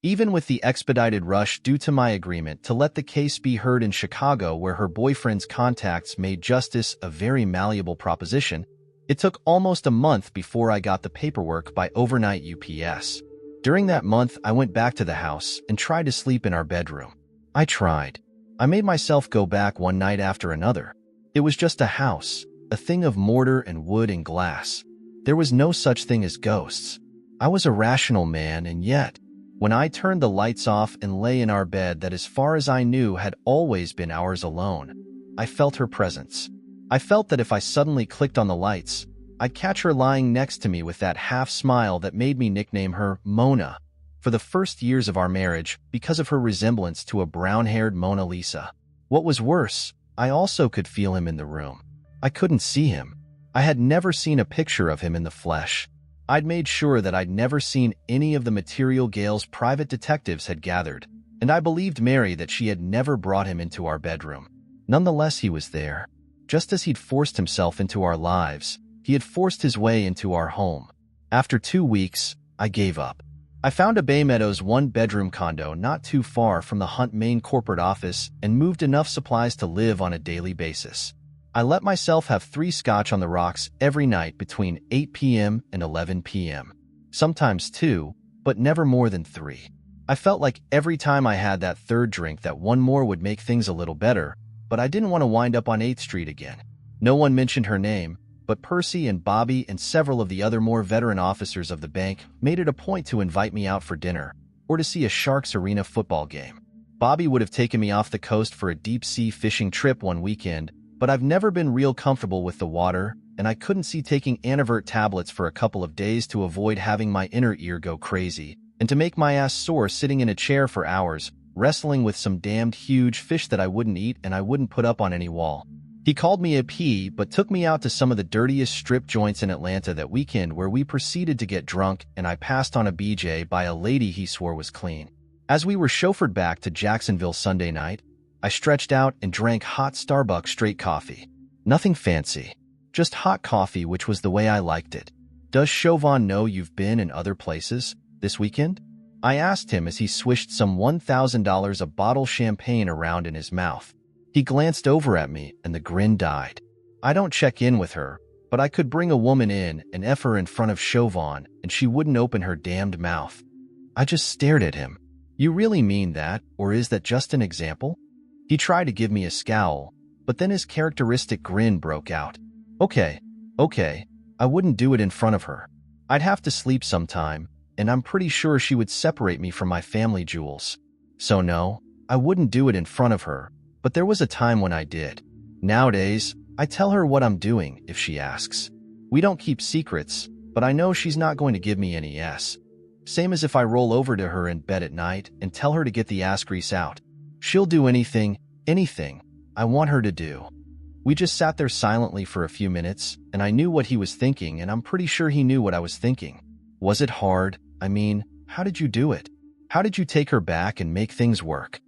Even with the expedited rush due to my agreement to let the case be heard in Chicago where her boyfriend's contacts made justice a very malleable proposition, it took almost a month before I got the paperwork by overnight UPS. During that month, I went back to the house and tried to sleep in our bedroom. I tried. I made myself go back one night after another. It was just a house, a thing of mortar and wood and glass. There was no such thing as ghosts. I was a rational man, and yet, when I turned the lights off and lay in our bed that as far as I knew had always been ours alone, I felt her presence. I felt that if I suddenly clicked on the lights, I'd catch her lying next to me with that half smile that made me nickname her Mona for the first years of our marriage because of her resemblance to a brown-haired Mona Lisa. What was worse, I also could feel him in the room. I couldn't see him. I had never seen a picture of him in the flesh. I'd made sure that I'd never seen any of the material Gail's private detectives had gathered, and I believed Mary that she had never brought him into our bedroom. Nonetheless, he was there. Just as he'd forced himself into our lives, he had forced his way into our home. After 2 weeks, I gave up. I found a Bay Meadows one-bedroom condo not too far from the Hunt main corporate office and moved enough supplies to live on a daily basis. I let myself have 3 scotch on the rocks every night between 8 p.m. and 11 p.m. Sometimes 2, but never more than 3. I felt like every time I had that third drink that one more would make things a little better, but I didn't want to wind up on 8th Street again. No one mentioned her name, but Percy and Bobby and several of the other more veteran officers of the bank made it a point to invite me out for dinner or to see a Sharks Arena football game. Bobby would have taken me off the coast for a deep-sea fishing trip one weekend, but I've never been real comfortable with the water, and I couldn't see taking Antivert tablets for a couple of days to avoid having my inner ear go crazy, and to make my ass sore sitting in a chair for hours, wrestling with some damned huge fish that I wouldn't eat and I wouldn't put up on any wall. He called me a P, but took me out to some of the dirtiest strip joints in Atlanta that weekend where we proceeded to get drunk, and I passed on a BJ by a lady he swore was clean. As we were chauffeured back to Jacksonville Sunday night, I stretched out and drank hot Starbucks straight coffee. Nothing fancy, just hot coffee, which was the way I liked it. Does Chauvin know you've been in other places this weekend? I asked him as he swished some $1,000 of bottle champagne around in his mouth. He glanced over at me and the grin died. I don't check in with her, but I could bring a woman in and F her in front of Chauvin and she wouldn't open her damned mouth. I just stared at him. You really mean that, or is that just an example? He tried to give me a scowl, but then his characteristic grin broke out. Okay, I wouldn't do it in front of her. I'd have to sleep sometime, and I'm pretty sure she would separate me from my family jewels. So no, I wouldn't do it in front of her. But there was a time when I did. Nowadays, I tell her what I'm doing if she asks. We don't keep secrets, but I know she's not going to give me any S. Same as if I roll over to her in bed at night and tell her to get the ass grease out. She'll do anything I want her to do. We just sat there silently for a few minutes, and I knew what he was thinking, and I'm pretty sure he knew what I was thinking. Was it hard? I mean, how did you do it? How did you take her back and make things work?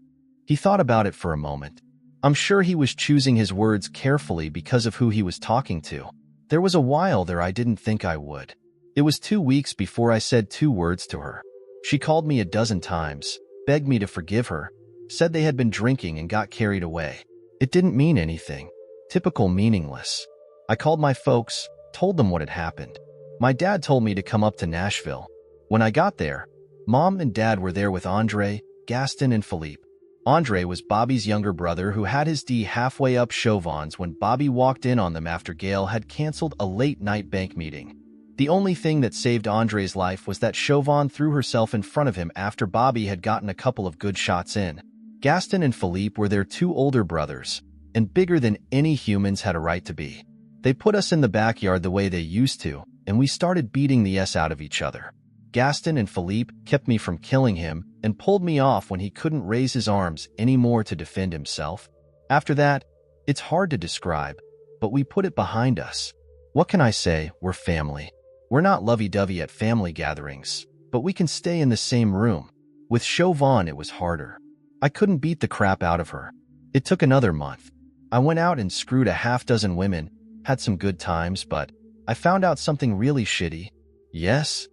He thought about it for a moment. I'm sure he was choosing his words carefully because of who he was talking to. There was a while there I didn't think I would. It was 2 weeks before I said 2 words to her. She called me a dozen times, begged me to forgive her, said they had been drinking and got carried away. It didn't mean anything. Typical meaningless. I called my folks, told them what had happened. My dad told me to come up to Nashville. When I got there, Mom and Dad were there with Andre, Gaston, and Philippe. Andre was Bobby's younger brother who had his D halfway up Chauvin's when Bobby walked in on them after Gail had canceled a late-night bank meeting. The only thing that saved Andre's life was that Chauvin threw herself in front of him after Bobby had gotten a couple of good shots in. Gaston and Philippe were their 2 older brothers, and bigger than any humans had a right to be. They put us in the backyard the way they used to, and we started beating the S out of each other. Gaston and Philippe kept me from killing him and pulled me off when he couldn't raise his arms anymore to defend himself. After that, it's hard to describe, but we put it behind us. What can I say? We're family. We're not lovey-dovey at family gatherings, but we can stay in the same room. With Chauvin, it was harder. I couldn't beat the crap out of her. It took another month. I went out and screwed a half-dozen women, had some good times, but I found out something really shitty. Yes,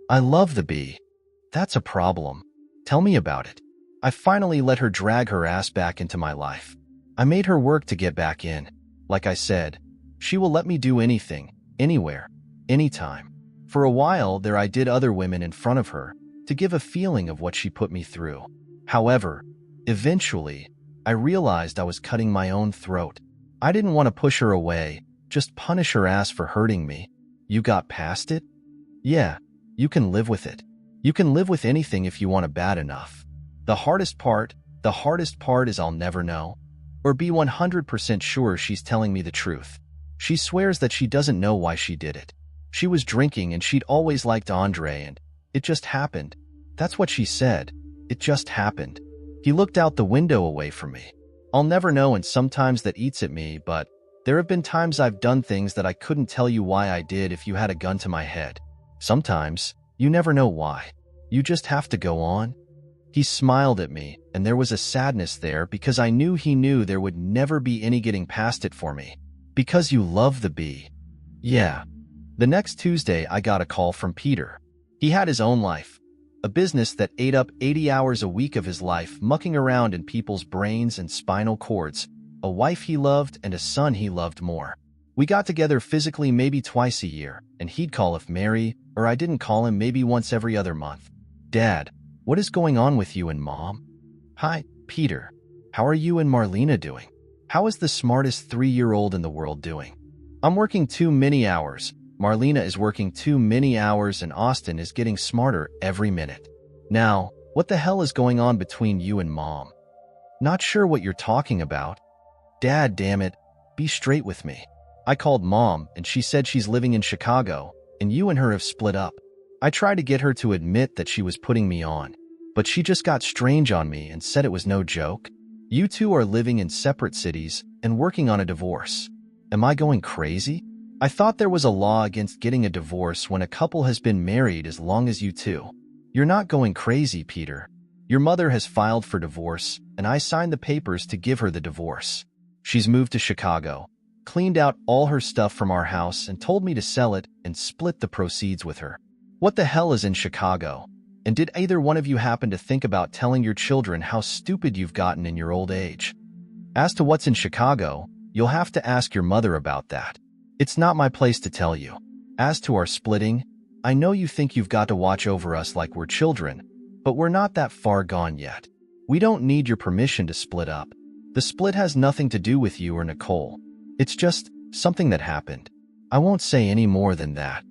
I love the bee. That's a problem. Tell me about it. I finally let her drag her ass back into my life. I made her work to get back in. Like I said, she will let me do anything, anywhere, anytime. For a while there I did other women in front of her to give a feeling of what she put me through. However, eventually, I realized I was cutting my own throat. I didn't want to push her away, just punish her ass for hurting me. You got past it? Yeah, you can live with it. You can live with anything if you want it bad enough. The hardest part is I'll never know, or be 100% sure she's telling me the truth. She swears that she doesn't know why she did it. She was drinking and she'd always liked Andre and it just happened. That's what she said. It just happened. He looked out the window away from me. I'll never know, and sometimes that eats at me, but there have been times I've done things that I couldn't tell you why I did if you had a gun to my head. Sometimes, you never know why. You just have to go on. He smiled at me, and there was a sadness there because I knew he knew there would never be any getting past it for me. Because you love the bee. Yeah. The next Tuesday, I got a call from Peter. He had his own life. A business that ate up 80 hours a week of his life mucking around in people's brains and spinal cords, a wife he loved and a son he loved more. We got together physically maybe twice a year, and he'd call if Mary, or I didn't call him, maybe once every other month. Dad, what is going on with you and Mom? Hi, Peter. How are you and Marlena doing? How is the smartest 3-year-old in the world doing? I'm working too many hours. Marlena is working too many hours and Austin is getting smarter every minute. Now, what the hell is going on between you and Mom? Not sure what you're talking about. Dad, damn it, be straight with me. I called Mom and she said she's living in Chicago and you and her have split up. I tried to get her to admit that she was putting me on, but she just got strange on me and said it was no joke. You two are living in separate cities and working on a divorce. Am I going crazy? I thought there was a law against getting a divorce when a couple has been married as long as you two. You're not going crazy, Peter. Your mother has filed for divorce, and I signed the papers to give her the divorce. She's moved to Chicago, cleaned out all her stuff from our house, and told me to sell it and split the proceeds with her. What the hell is in Chicago? And did either one of you happen to think about telling your children how stupid you've gotten in your old age? As to what's in Chicago, you'll have to ask your mother about that. It's not my place to tell you. As to our splitting, I know you think you've got to watch over us like we're children, but we're not that far gone yet. We don't need your permission to split up. The split has nothing to do with you or Nicole. It's just something that happened. I won't say any more than that.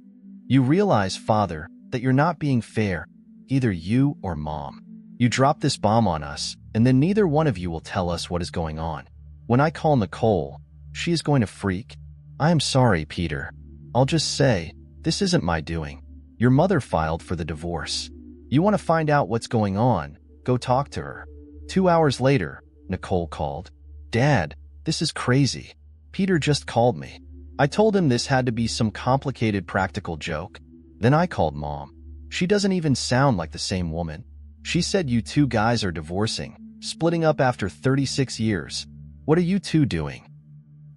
You realize, Father, that you're not being fair, either you or Mom. You dropped this bomb on us, and then neither one of you will tell us what is going on. When I call Nicole, she is going to freak. I am sorry, Peter. I'll just say, this isn't my doing. Your mother filed for the divorce. You want to find out what's going on, go talk to her. 2 hours later, Nicole called. Dad, this is crazy. Peter just called me. I told him this had to be some complicated practical joke. Then I called Mom. She doesn't even sound like the same woman. She said you two guys are divorcing, splitting up after 36 years. What are you two doing?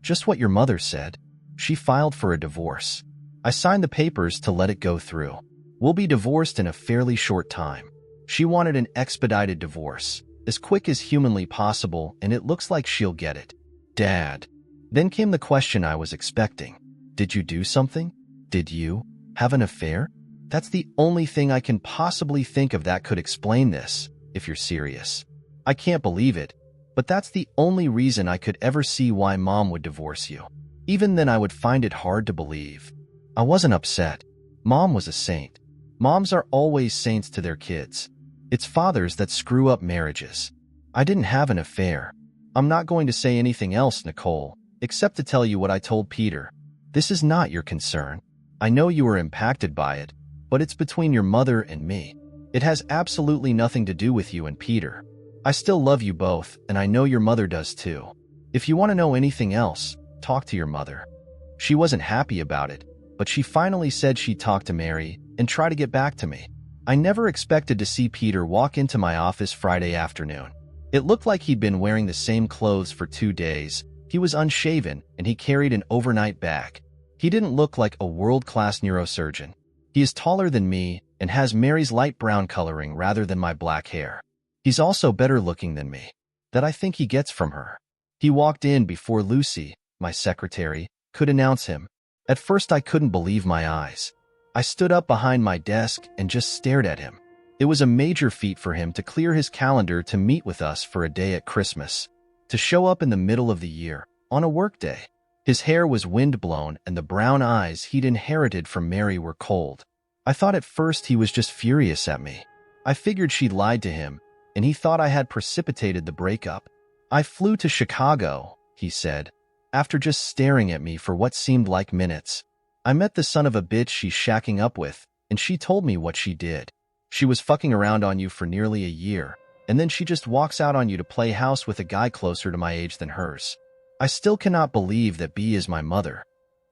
Just what your mother said. She filed for a divorce. I signed the papers to let it go through. We'll be divorced in a fairly short time. She wanted an expedited divorce, as quick as humanly possible, and it looks like she'll get it. Dad. Then came the question I was expecting. Did you do something? Did you have an affair? That's the only thing I can possibly think of that could explain this, if you're serious. I can't believe it, but that's the only reason I could ever see why Mom would divorce you. Even then I would find it hard to believe. I wasn't upset. Mom was a saint. Moms are always saints to their kids. It's fathers that screw up marriages. I didn't have an affair. I'm not going to say anything else, Nicole, except to tell you what I told Peter. This is not your concern. I know you were impacted by it, but it's between your mother and me. It has absolutely nothing to do with you and Peter. I still love you both, and I know your mother does too. If you want to know anything else, talk to your mother. She wasn't happy about it, but she finally said she'd talk to Mary and try to get back to me. I never expected to see Peter walk into my office Friday afternoon. It looked like he'd been wearing the same clothes for 2 days. He was unshaven, and he carried an overnight bag. He didn't look like a world-class neurosurgeon. He is taller than me and has Mary's light brown coloring rather than my black hair. He's also better looking than me. That I think he gets from her. He walked in before Lucy, my secretary, could announce him. At first I couldn't believe my eyes. I stood up behind my desk and just stared at him. It was a major feat for him to clear his calendar to meet with us for a day at Christmas, to show up in the middle of the year, on a workday. His hair was wind-blown and the brown eyes he'd inherited from Mary were cold. I thought at first he was just furious at me. I figured she'd lied to him, and he thought I had precipitated the breakup. "I flew to Chicago," he said, after just staring at me for what seemed like minutes. "I met the son of a bitch she's shacking up with, and she told me what she did. She was fucking around on you for nearly a year, and then she just walks out on you to play house with a guy closer to my age than hers. I still cannot believe that B is my mother."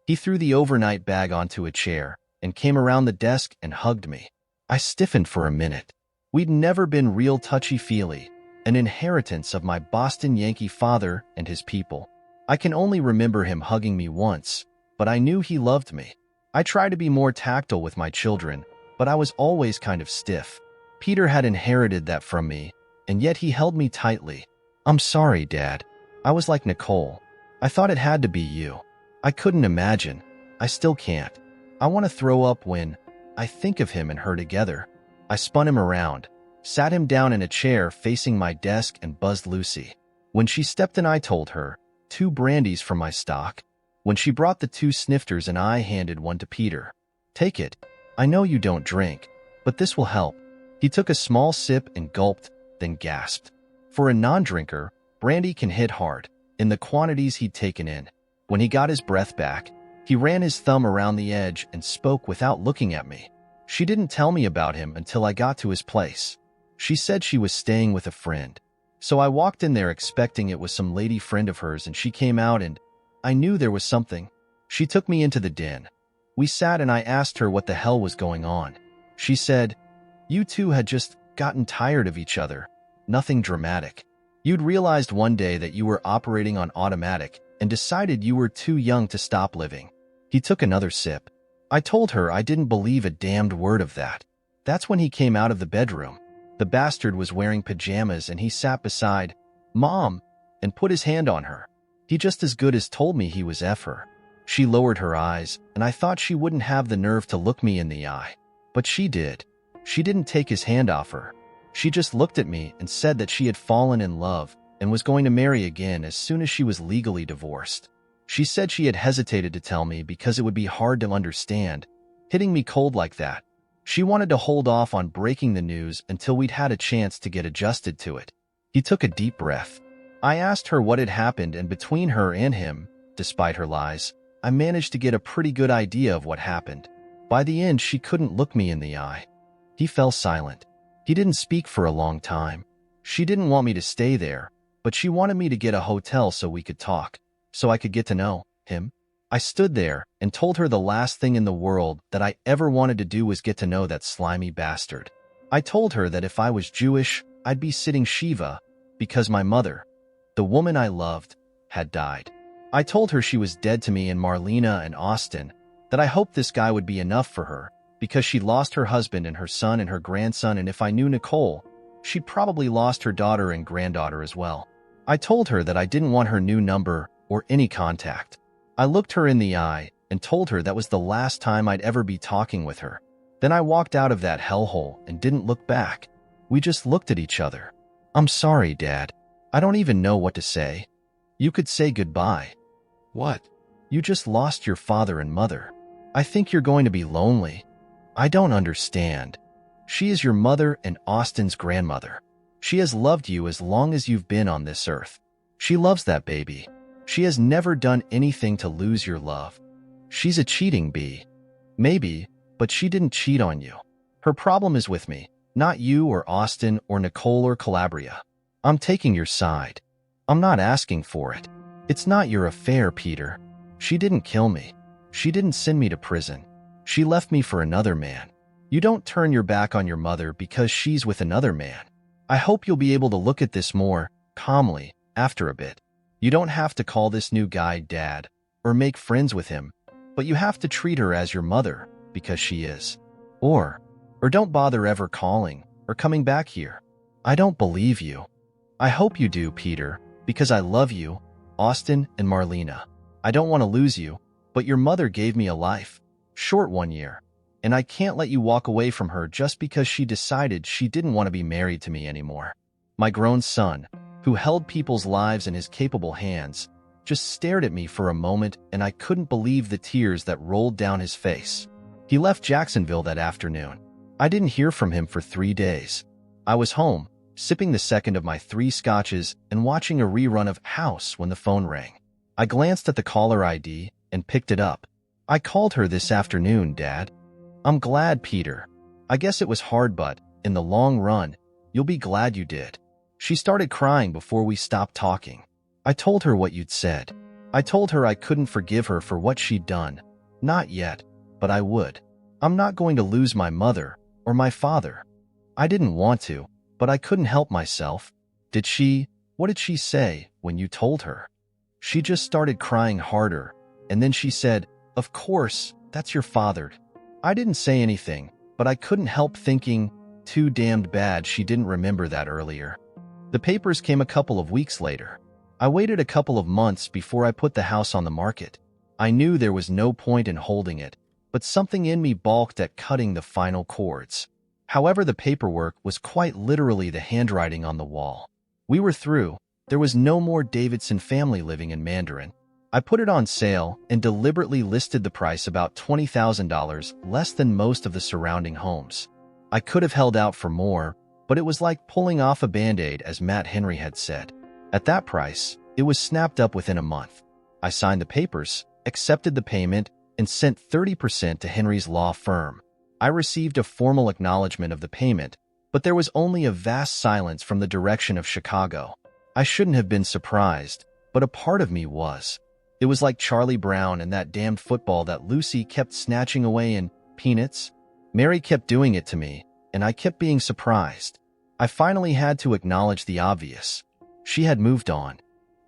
He threw the overnight bag onto a chair and came around the desk and hugged me. I stiffened for a minute. We'd never been real touchy-feely, an inheritance of my Boston Yankee father and his people. I can only remember him hugging me once, but I knew he loved me. I tried to be more tactile with my children, but I was always kind of stiff. Peter had inherited that from me, and yet he held me tightly. "I'm sorry, Dad. I was like Nicole. I thought it had to be you. I couldn't imagine. I still can't. I want to throw up when I think of him and her together." I spun him around, sat him down in a chair facing my desk and buzzed Lucy. When she stepped in, I told her, 2 brandies from my stock. When she brought the 2 snifters and I handed one to Peter. "Take it. I know you don't drink, but this will help." He took a small sip and gulped, then gasped. For a non-drinker, brandy can hit hard, in the quantities he'd taken in. When he got his breath back, he ran his thumb around the edge and spoke without looking at me. "She didn't tell me about him until I got to his place. She said she was staying with a friend. So I walked in there expecting it was some lady friend of hers, and she came out and I knew there was something. She took me into the den. We sat and I asked her what the hell was going on. She said, 'You two had just gotten tired of each other. Nothing dramatic. You'd realized one day that you were operating on automatic and decided you were too young to stop living.'" He took another sip. I told her I didn't believe a damned word of that. That's when he came out of the bedroom. The bastard was wearing pajamas and he sat beside Mom and put his hand on her. He just as good as told me he was F her. She lowered her eyes, and I thought she wouldn't have the nerve to look me in the eye. But she did. She didn't take his hand off her. She just looked at me and said that she had fallen in love and was going to marry again as soon as she was legally divorced. She said she had hesitated to tell me because it would be hard to understand, hitting me cold like that. She wanted to hold off on breaking the news until we'd had a chance to get adjusted to it. He took a deep breath. I asked her what had happened, and between her and him, despite her lies, I managed to get a pretty good idea of what happened. By the end, she couldn't look me in the eye. He fell silent. He didn't speak for a long time. She didn't want me to stay there, but she wanted me to get a hotel so we could talk, so I could get to know him. I stood there and told her the last thing in the world that I ever wanted to do was get to know that slimy bastard. I told her that if I was Jewish, I'd be sitting Shiva, because my mother, the woman I loved, had died. I told her she was dead to me and Marlena and Austin, that I hoped this guy would be enough for her, because she'd lost her husband and her son and her grandson, and if I knew Nicole, she'd probably lost her daughter and granddaughter as well. I told her that I didn't want her new number or any contact. I looked her in the eye and told her that was the last time I'd ever be talking with her. Then I walked out of that hellhole and didn't look back. We just looked at each other. "I'm sorry, Dad. I don't even know what to say." "You could say goodbye." "What?" "You just lost your father and mother. I think you're going to be lonely." "I don't understand. She is your mother and Austin's grandmother. She has loved you as long as you've been on this earth. She loves that baby. She has never done anything to lose your love. She's a cheating bee. Maybe, but she didn't cheat on you. Her problem is with me, not you or Austin or Nicole or Calabria. I'm taking your side. I'm not asking for it. It's not your affair, Peter. She didn't kill me. She didn't send me to prison. She left me for another man. You don't turn your back on your mother because she's with another man. I hope you'll be able to look at this more calmly after a bit. You don't have to call this new guy Dad or make friends with him, but you have to treat her as your mother because she is. Or Or don't bother ever calling or coming back here. I don't believe you. I hope you do, Peter, because I love you, Austin and Marlena. I don't want to lose you, but your mother gave me a life, short 1 year, and I can't let you walk away from her just because she decided she didn't want to be married to me anymore. My grown son, who held people's lives in his capable hands, just stared at me for a moment, and I couldn't believe the tears that rolled down his face. He left Jacksonville that afternoon. I didn't hear from him for 3 days. I was home, sipping the second of my 3 scotches and watching a rerun of House when the phone rang. I glanced at the caller ID and picked it up. I called her this afternoon, Dad. I'm glad, Peter. I guess it was hard, but in the long run, you'll be glad you did. She started crying before we stopped talking. I told her what you'd said. I told her I couldn't forgive her for what she'd done. Not yet, but I would. I'm not going to lose my mother or my father. I didn't want to, but I couldn't help myself. What did she say when you told her? She just started crying harder, and then she said, "Of course, that's your father." I didn't say anything, but I couldn't help thinking, too damned bad she didn't remember that earlier. The papers came a couple of weeks later. I waited a couple of months before I put the house on the market. I knew there was no point in holding it, but something in me balked at cutting the final cords. However, the paperwork was quite literally the handwriting on the wall. We were through. There was no more Davidson family living in Mandarin. I put it on sale and deliberately listed the price about $20,000 less than most of the surrounding homes. I could have held out for more, but it was like pulling off a Band-Aid, as Matt Henry had said. At that price, it was snapped up within a month. I signed the papers, accepted the payment, and sent 30% to Henry's law firm. I received a formal acknowledgement of the payment, but there was only a vast silence from the direction of Chicago. I shouldn't have been surprised, but a part of me was. It was like Charlie Brown and that damned football that Lucy kept snatching away in Peanuts. Mary kept doing it to me, and I kept being surprised. I finally had to acknowledge the obvious. She had moved on.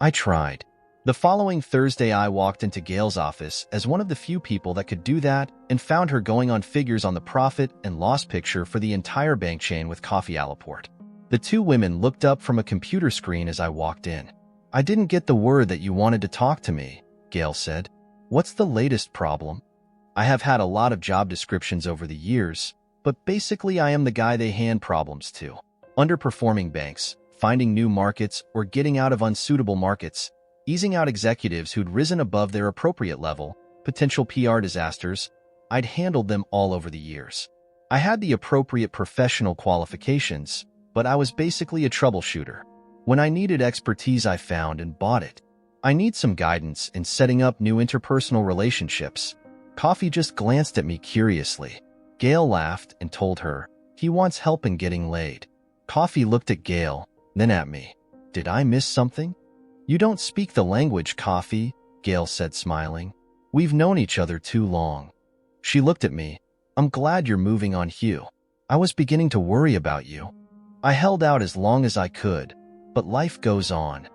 I tried. The following Thursday, I walked into Gail's office as one of the few people that could do that and found her going on figures on the profit and loss picture for the entire bank chain with Coffee Allaport. The two women looked up from a computer screen as I walked in. "I didn't get the word that you wanted to talk to me," Gail said. "What's the latest problem?" I have had a lot of job descriptions over the years, but basically I am the guy they hand problems to. Underperforming banks, finding new markets or getting out of unsuitable markets, easing out executives who'd risen above their appropriate level, potential PR disasters. I'd handled them all over the years. I had the appropriate professional qualifications, but I was basically a troubleshooter. When I needed expertise, I found and bought it. I need some guidance in setting up new interpersonal relationships. Coffee just glanced at me curiously. Gail laughed and told her, "He wants help in getting laid." Coffee looked at Gail, then at me. Did I miss something? "You don't speak the language, Coffee," Gail said, smiling. "We've known each other too long." She looked at me. "I'm glad you're moving on, Hugh. I was beginning to worry about you." I held out as long as I could, but life goes on.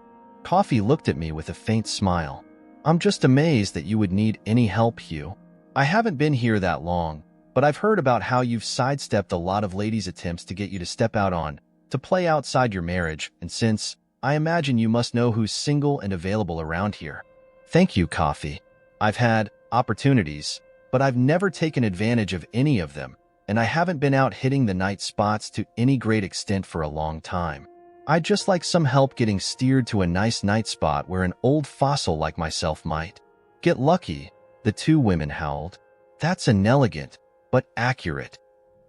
Coffee looked at me with a faint smile. "I'm just amazed that you would need any help, Hugh. I haven't been here that long, but I've heard about how you've sidestepped a lot of ladies' attempts to get you to step out on, to play outside your marriage, and since, I imagine you must know who's single and available around here." "Thank you, Coffee. I've had opportunities, but I've never taken advantage of any of them, and I haven't been out hitting the night spots to any great extent for a long time. I'd just like some help getting steered to a nice night spot where an old fossil like myself might get lucky," the two women howled. "That's inelegant, but accurate."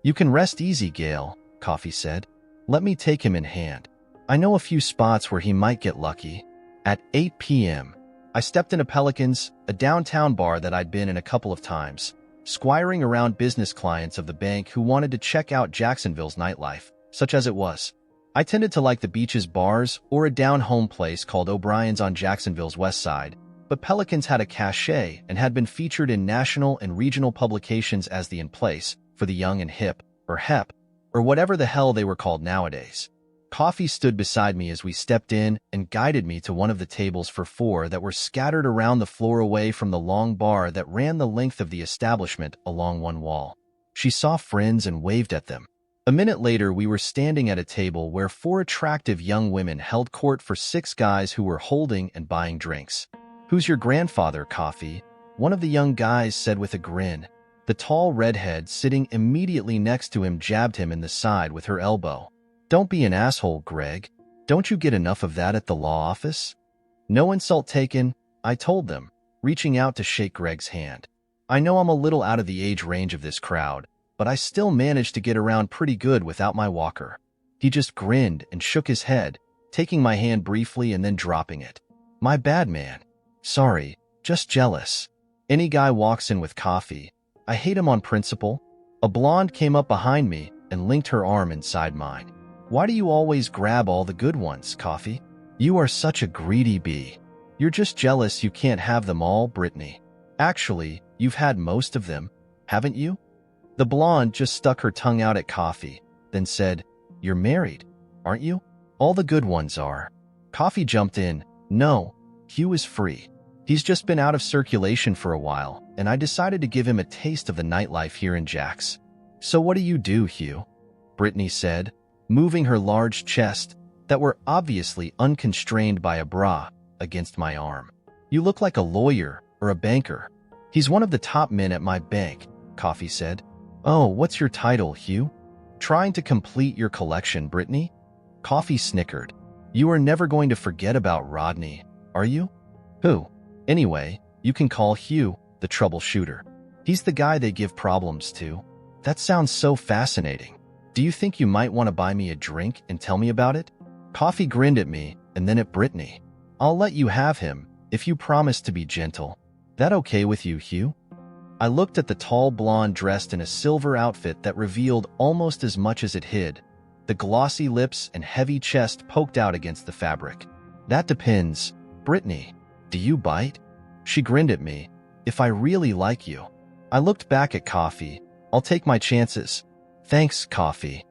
"You can rest easy, Gail," Coffee said. "Let me take him in hand. I know a few spots where he might get lucky." At 8 p.m., I stepped into Pelican's, a downtown bar that I'd been in a couple of times, squiring around business clients of the bank who wanted to check out Jacksonville's nightlife, such as it was. I tended to like the beach's bars or a down-home place called O'Brien's on Jacksonville's west side, but Pelican's had a cachet and had been featured in national and regional publications as the in-place for the young and hip, or HEP, or whatever the hell they were called nowadays. Coffee stood beside me as we stepped in and guided me to one of the tables for four that were scattered around the floor away from the long bar that ran the length of the establishment along one wall. She saw friends and waved at them. A minute later, we were standing at a table where 4 attractive young women held court for 6 guys who were holding and buying drinks. "Who's your grandfather, Coffee?" one of the young guys said with a grin. The tall redhead sitting immediately next to him jabbed him in the side with her elbow. "Don't be an asshole, Greg. Don't you get enough of that at the law office?" "No insult taken," I told them, reaching out to shake Greg's hand. I know I'm a little out of the age range of this crowd, but I still managed to get around pretty good without my walker. He just grinned and shook his head, taking my hand briefly and then dropping it. "My bad, man. Sorry, just jealous." Any guy walks in with coffee. I hate him on principle. A blonde came up behind me and linked her arm inside mine. "Why do you always grab all the good ones, Coffee? You are such a greedy bee. You're just jealous you can't have them all, Brittany. Actually, you've had most of them, haven't you?" The blonde just stuck her tongue out at Coffee, then said, "You're married, aren't you?" "All the good ones are." Coffee jumped in. "No, Hugh is free. He's just been out of circulation for a while, and I decided to give him a taste of the nightlife here in Jack's." "So what do you do, Hugh?" Brittany said, moving her large chest, that were obviously unconstrained by a bra, against my arm. "You look like a lawyer or a banker." "He's one of the top men at my bank," Coffee said. "Oh, what's your title, Hugh?" "Trying to complete your collection, Brittany." Coffee snickered. "You are never going to forget about Rodney, are you?" "Who?" "Anyway, you can call Hugh the troubleshooter. He's the guy they give problems to." "That sounds so fascinating. Do you think you might want to buy me a drink and tell me about it?" Coffee grinned at me and then at Brittany. "I'll let you have him if you promise to be gentle. That okay with you, Hugh?" I looked at the tall blonde dressed in a silver outfit that revealed almost as much as it hid. The glossy lips and heavy chest poked out against the fabric. "That depends. Brittany, do you bite?" She grinned at me. "If I really like you." I looked back at Coffee. "I'll take my chances." "Thanks, Coffee.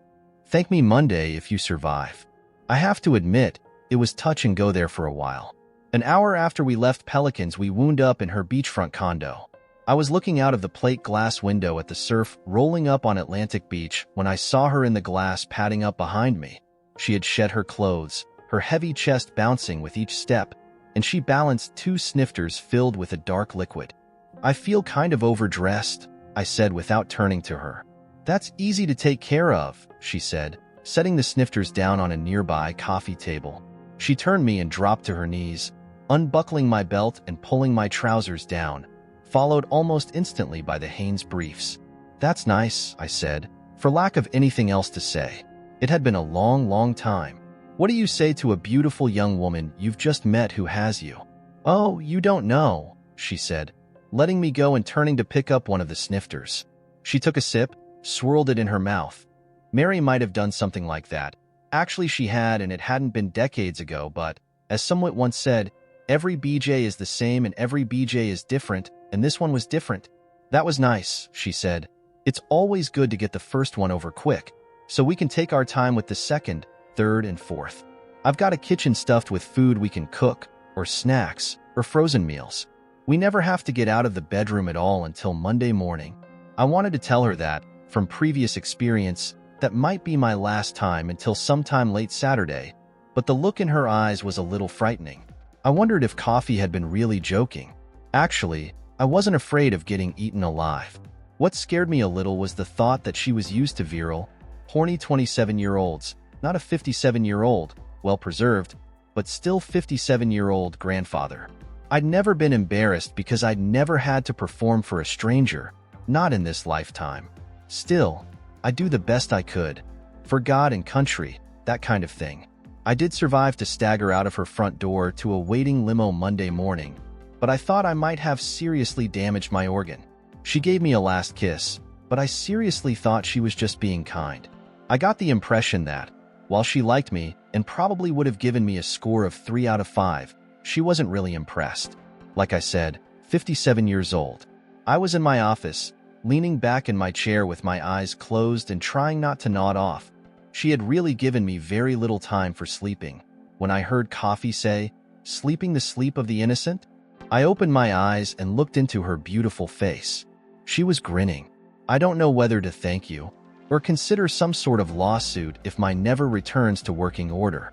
Thank me Monday if you survive." I have to admit, it was touch and go there for a while. An hour after we left Pelicans, we wound up in her beachfront condo. I was looking out of the plate glass window at the surf rolling up on Atlantic Beach when I saw her in the glass padding up behind me. She had shed her clothes, her heavy chest bouncing with each step, and she balanced 2 snifters filled with a dark liquid. "I feel kind of overdressed," I said without turning to her. "That's easy to take care of," she said, setting the snifters down on a nearby coffee table. She turned me and dropped to her knees, unbuckling my belt and pulling my trousers down, followed almost instantly by the Hanes briefs. "That's nice," I said, for lack of anything else to say. It had been a long, long time. "What do you say to a beautiful young woman you've just met who has you?" "Oh, you don't know," she said, letting me go and turning to pick up one of the snifters. She took a sip, swirled it in her mouth. Mary might have done something like that. Actually, she had, and it hadn't been decades ago, but, as someone once said, every BJ is the same and every BJ is different, and this one was different. "That was nice," she said. "It's always good to get the first one over quick, so we can take our time with the second, third, and fourth. I've got a kitchen stuffed with food we can cook, or snacks, or frozen meals. We never have to get out of the bedroom at all until Monday morning." I wanted to tell her that, from previous experience, that might be my last time until sometime late Saturday, but the look in her eyes was a little frightening. I wondered if Coffee had been really joking. Actually, I wasn't afraid of getting eaten alive. What scared me a little was the thought that she was used to virile, horny 27-year-olds, not a 57-year-old, well-preserved, but still 57-year-old grandfather. I'd never been embarrassed because I'd never had to perform for a stranger, not in this lifetime. Still, I do the best I could. For God and country, that kind of thing. I did survive to stagger out of her front door to a waiting limo Monday morning, but I thought I might have seriously damaged my organ. She gave me a last kiss, but I seriously thought she was just being kind. I got the impression that, while she liked me and probably would have given me a score of 3 out of 5, she wasn't really impressed. Like I said, 57 years old. I was in my office, leaning back in my chair with my eyes closed and trying not to nod off. She had really given me very little time for sleeping. When I heard Coffee say, "Sleeping the sleep of the innocent," I opened my eyes and looked into her beautiful face. She was grinning. I don't know whether to thank you or consider some sort of lawsuit if my never returns to working order."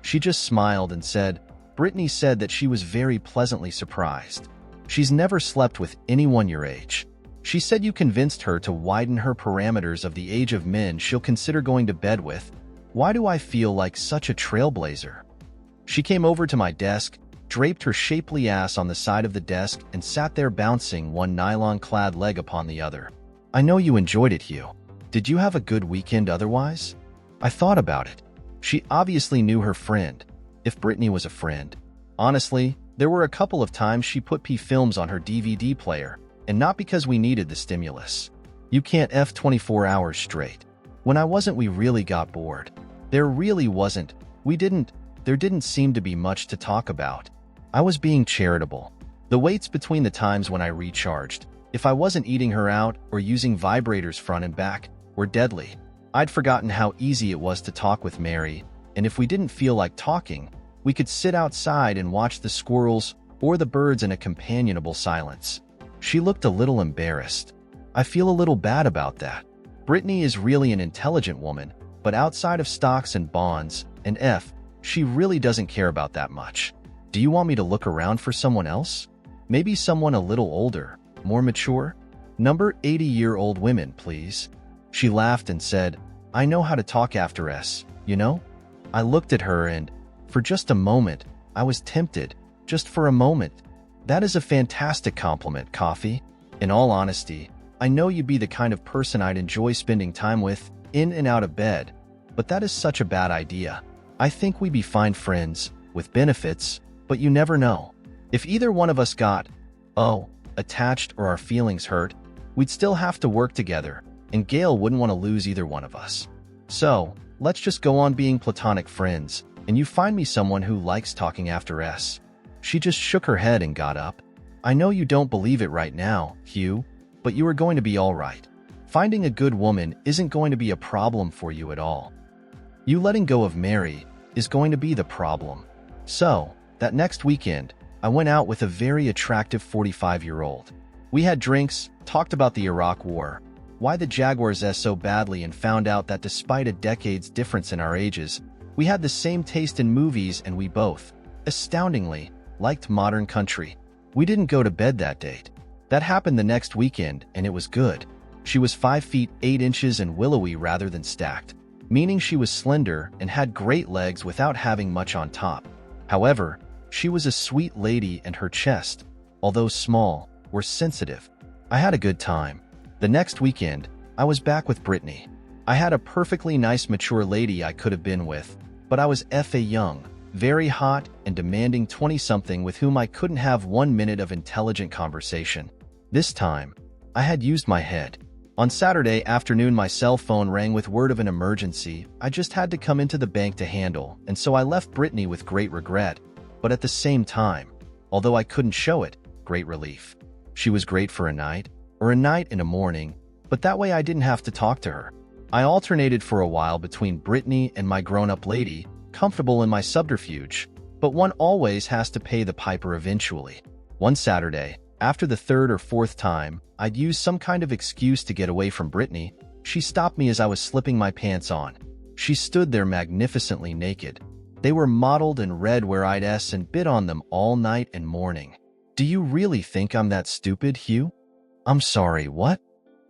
She just smiled and said, "Brittany said that she was very pleasantly surprised. She's never slept with anyone your age. She said you convinced her to widen her parameters of the age of men she'll consider going to bed with. Why do I feel like such a trailblazer?" She came over to my desk, draped her shapely ass on the side of the desk, and sat there bouncing one nylon-clad leg upon the other. "I know you enjoyed it, Hugh. Did you have a good weekend otherwise?" I thought about it. She obviously knew her friend, if Brittany was a friend. Honestly, there were a couple of times she put films on her DVD player, and not because we needed the stimulus. You can't F 24 hours straight. When I wasn't, we really got bored. There really wasn't. There didn't seem to be much to talk about. I was being charitable. The waits between the times when I recharged, if I wasn't eating her out or using vibrators front and back, were deadly. I'd forgotten how easy it was to talk with Mary, and if we didn't feel like talking, we could sit outside and watch the squirrels or the birds in a companionable silence. She looked a little embarrassed. I feel a little bad about that. Brittany is really an intelligent woman, but outside of stocks and bonds and she really doesn't care about that much. Do you want me to look around for someone else? Maybe someone a little older, more mature? Number 80-year-old women, please." She laughed and said, "I know how to talk after you know?" I looked at her and, for just a moment, I was tempted, just for a moment. "That is a fantastic compliment, Coffee. In all honesty, I know you'd be the kind of person I'd enjoy spending time with, in and out of bed, but that is such a bad idea. I think we'd be fine friends, with benefits, but you never know. If either one of us got, attached or our feelings hurt, we'd still have to work together, and Gail wouldn't want to lose either one of us. So, let's just go on being platonic friends, and you find me someone who likes talking after She just shook her head and got up. "I know you don't believe it right now, Hugh, but you are going to be all right. Finding a good woman isn't going to be a problem for you at all. You letting go of Mary is going to be the problem." So, that next weekend, I went out with a very attractive 45-year-old. We had drinks, talked about the Iraq War, why the Jaguars so badly, and found out that despite a decade's difference in our ages, we had the same taste in movies, and we both, astoundingly, liked modern country. We didn't go to bed that date. That happened the next weekend, and it was good. She was 5 feet 8 inches and willowy rather than stacked, meaning she was slender and had great legs without having much on top. However, she was a sweet lady, and her chest, although small, were sensitive. I had a good time. The next weekend, I was back with Brittany. I had a perfectly nice mature lady I could have been with, but I was a young, very hot, and demanding 20-something with whom I couldn't have 1 minute of intelligent conversation. This time, I had used my head. On Saturday afternoon, my cell phone rang with word of an emergency I just had to come into the bank to handle, and so I left Brittany with great regret, but at the same time, although I couldn't show it, great relief. She was great for a night, or a night and a morning, but that way I didn't have to talk to her. I alternated for a while between Brittany and my grown-up lady, comfortable in my subterfuge, but one always has to pay the piper eventually. One Saturday, after the third or fourth time I'd used some kind of excuse to get away from Brittany, she stopped me as I was slipping my pants on. She stood there magnificently naked. They were mottled and red where I'd and bit on them all night and morning. "Do you really think I'm that stupid, Hugh?" "I'm sorry, what?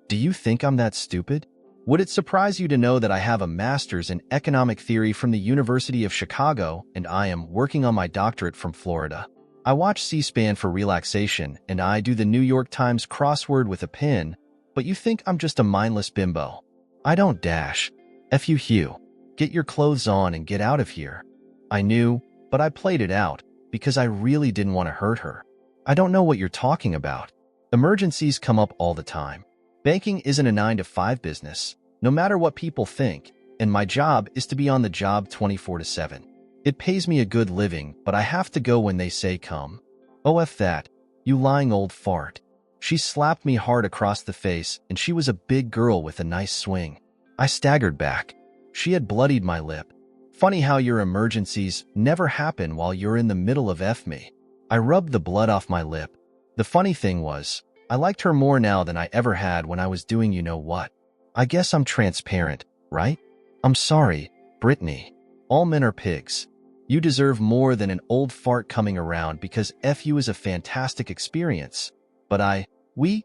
Do you think I'm that stupid?" Would it surprise you to know that I have a master's in economic theory from the University of Chicago, and I am working on my doctorate from Florida? I watch C-SPAN for relaxation, and I do the New York Times crossword with a pen, but you think I'm just a mindless bimbo. I don't dash. F you, Hugh. Get your clothes on and get out of here. I knew, but I played it out, because I really didn't want to hurt her. I don't know what you're talking about. Emergencies come up all the time. Banking isn't a 9-to-5 business, no matter what people think, and my job is to be on the job 24/7. It pays me a good living, but I have to go when they say come. Oh, F that, you lying old fart. She slapped me hard across the face, and she was a big girl with a nice swing. I staggered back. She had bloodied my lip. Funny how your emergencies never happen while you're in the middle of F me. I rubbed the blood off my lip. The funny thing was, I liked her more now than I ever had when I was doing you know what. I guess I'm transparent, right? I'm sorry, Brittany. All men are pigs. You deserve more than an old fart coming around because FU is a fantastic experience. But we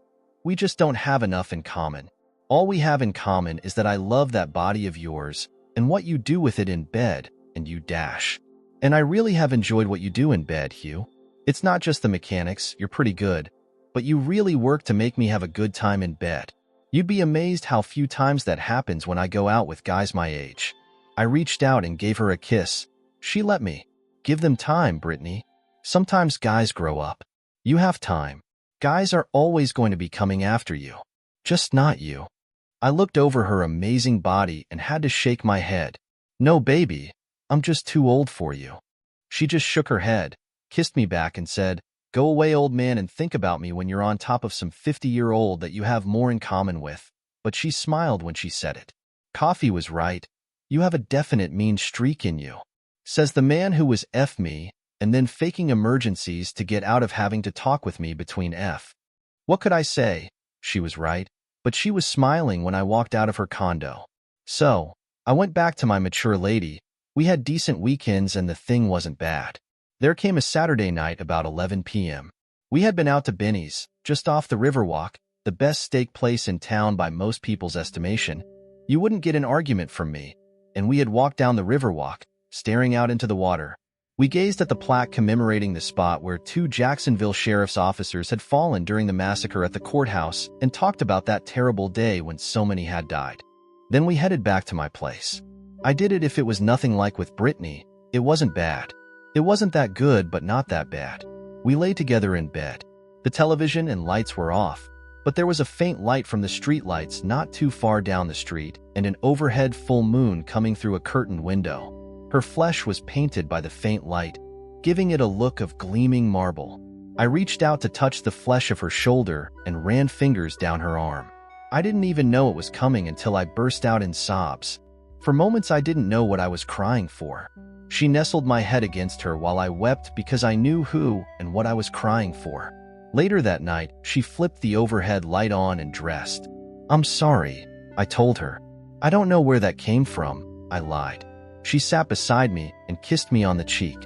just don't have enough in common. All we have in common is that I love that body of yours and what you do with it in bed, and you dash. And I really have enjoyed what you do in bed, Hugh. It's not just the mechanics, you're pretty good, but you really work to make me have a good time in bed. You'd be amazed how few times that happens when I go out with guys my age. I reached out and gave her a kiss. She let me. Give them time, Brittany. Sometimes guys grow up. You have time. Guys are always going to be coming after you. Just not you. I looked over her amazing body and had to shake my head. No, baby, I'm just too old for you. She just shook her head, kissed me back and said, "Go away, old man, and think about me when you're on top of some 50-year-old that you have more in common with." But she smiled when she said it. Coffee was right. You have a definite mean streak in you. Says the man who was F me and then faking emergencies to get out of having to talk with me between F. What could I say? She was right. But she was smiling when I walked out of her condo. So, I went back to my mature lady. We had decent weekends and the thing wasn't bad. There came a Saturday night about 11 p.m. We had been out to Benny's, just off the Riverwalk, the best steak place in town by most people's estimation. You wouldn't get an argument from me. And we had walked down the Riverwalk, staring out into the water. We gazed at the plaque commemorating the spot where 2 Jacksonville sheriff's officers had fallen during the massacre at the courthouse and talked about that terrible day when so many had died. Then we headed back to my place. I did it if it was nothing like with Brittany. It wasn't bad. It wasn't that good, but not that bad. We lay together in bed. The television and lights were off, but there was a faint light from the street lights not too far down the street and an overhead full moon coming through a curtained window. Her flesh was painted by the faint light, giving it a look of gleaming marble. I reached out to touch the flesh of her shoulder and ran fingers down her arm. I didn't even know it was coming until I burst out in sobs. For moments I didn't know what I was crying for. She nestled my head against her while I wept because I knew who and what I was crying for. Later that night, she flipped the overhead light on and dressed. "I'm sorry," I told her. "I don't know where that came from," I lied. She sat beside me and kissed me on the cheek.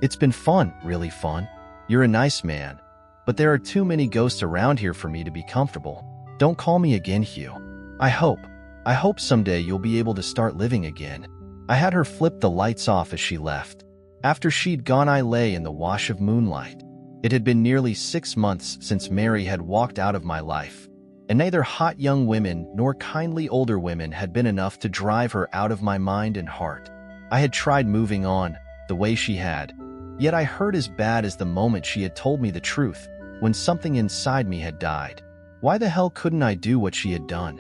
"It's been fun, really fun. You're a nice man. But there are too many ghosts around here for me to be comfortable. Don't call me again, Hugh. I hope someday you'll be able to start living again." I had her flip the lights off as she left. After she'd gone, I lay in the wash of moonlight. It had been nearly 6 months since Mary had walked out of my life, and neither hot young women nor kindly older women had been enough to drive her out of my mind and heart. I had tried moving on, the way she had, yet I hurt as bad as the moment she had told me the truth, when something inside me had died. Why the hell couldn't I do what she had done?